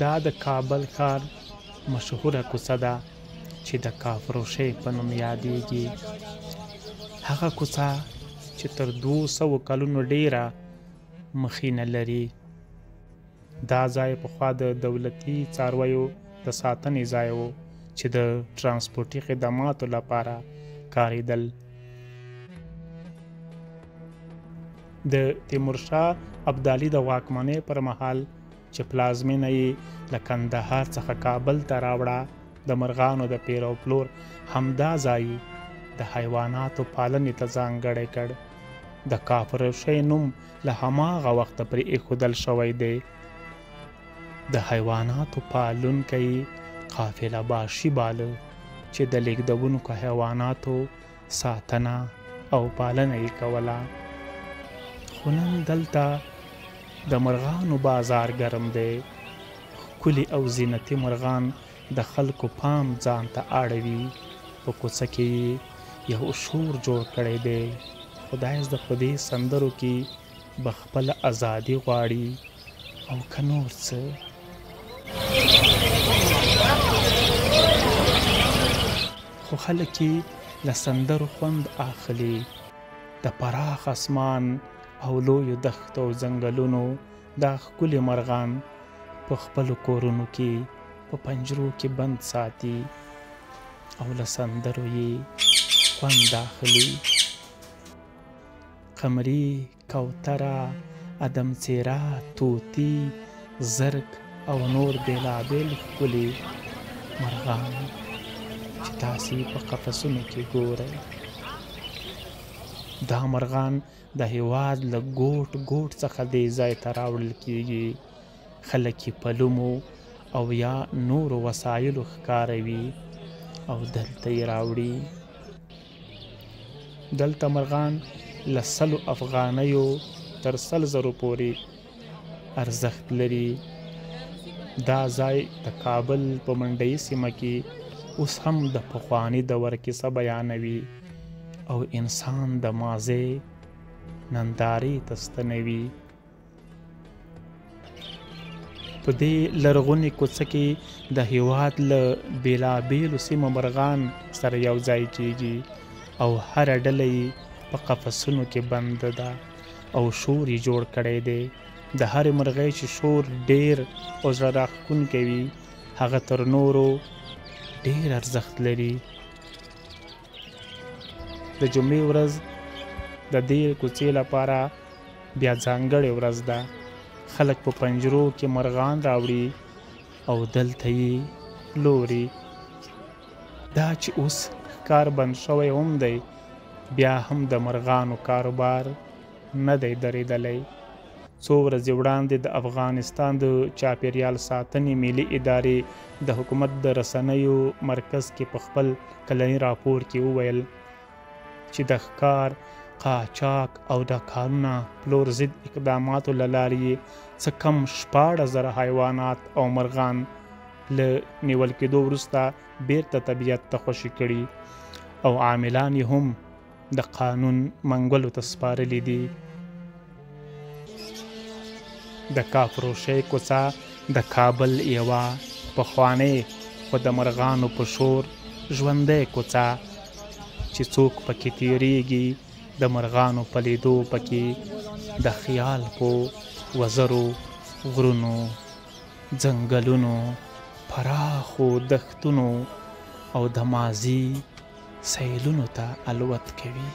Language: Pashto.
دا د کابل ښار مشهوره کوڅه ده چې د کافروشۍ په نوم یادیږي. هغه کوڅه چې تر 200 کلونو ډیره مخینه لري. دا ځای پخوا د دولتي څارویو د ساتنې ځای و چې د ترانسپورتي خدماتو لپاره کارېدل. د تیمورشاه ابدالي د واکمنۍ پر مهال چې پلازمینه یې له کندهار څخه کابل ته راوړه، د مرغانو د پیر او پلور همدا ځای د حیواناتو پالنې ته ځانګړی کړ. د کافروشۍ نوم له هماغه وخته پرې ایښودل شوی دی. د حیواناتو پالونکی قافله باشي باله چې د لیږدونکو حیواناتو ساتنه او پالنه یې کوله. خو نن دلته د مرغانو بازار ګرم دی. ښکلي او زینتي مرغان د خلکو پام ځان ته اړوي. په کوڅه کې یو شور جوړ کړی دی. خدای زده په دې سندرو کې به خپله ازادي غواړي او که نور څه. خو خلک یې له سندرو خوند اخلي. د پراخ اسمان او لویو دښتو او ځنګلونو دا ښکلي مرغان په خپلو کورونو کې په پنجرو کې بند ساتي او له سندرو یې خوند اخلي. قمري، کوتره، ادم څیره، طوطي، زرک او نور بېلابېل ښکلي مرغان چې تاسې په قفسونو کې ګورئ. دا مرغان د هېواد له ګوټ ګوټ څخه دې ځای ته راوړل کېږي. خلک یې په لومو او یا نورو وسایلو ښکاروي او دلته یې راوړي. دلته مرغان له 100 افغانیو تر 100,000 پورې ارزښت لري. دا ځای د کابل په منډیي سیمه کې اوس هم د پخواني دور کیسه بیانوي او انسان د ماضي نندارې ته ستنوي. په دې لرغونې کوڅه کې د هېواد له بېلابېلو سیمو مرغان سره یو ځای کېږي او هره ډله یې په قفسونو کې بنده ده او شور یې جوړ کړی دی. د هرې مرغۍ چې شور ډېر او زړه راښکونکی وي، هغه تر نورو ډېر ارزښت لري. د جمعې ورځ د دې کوڅې لپاره بیا ځانګړې ورځ ده. خلک په پنجرو کې مرغان راوړي او دلته یې لوري. دا چې اوس کار بند شوی هم دی، بیا هم د مرغانو کاروبار نه دی درېدلی. څو ورځې وړاندې د افغانستان د چاپیریال ساتنې ملي ادارې د حکومت د رسنیو مرکز کې په خپل کلني راپور کې وویل چې د ښکار، قاچاق او د کانونه پلور ضد اقداماتو له لارې څه کم 14,000 حیوانات او مرغان له نیول کېدو وروسته بیرته طبیعت ته خوشي کړي او عاملان یې هم د قانون منګولو ته سپارلي دي. د کافروشۍ کوڅه د کابل یوه پخوانۍ خو د مرغانو په شور ژوندۍ کوڅه چې څوک پکې تیریږي د مرغانو په لیدو پکې د خیال په وزرو غرونو، ځنګلونو، پراخو دښتونو او د ماضي سیلونو ته الوت کوي.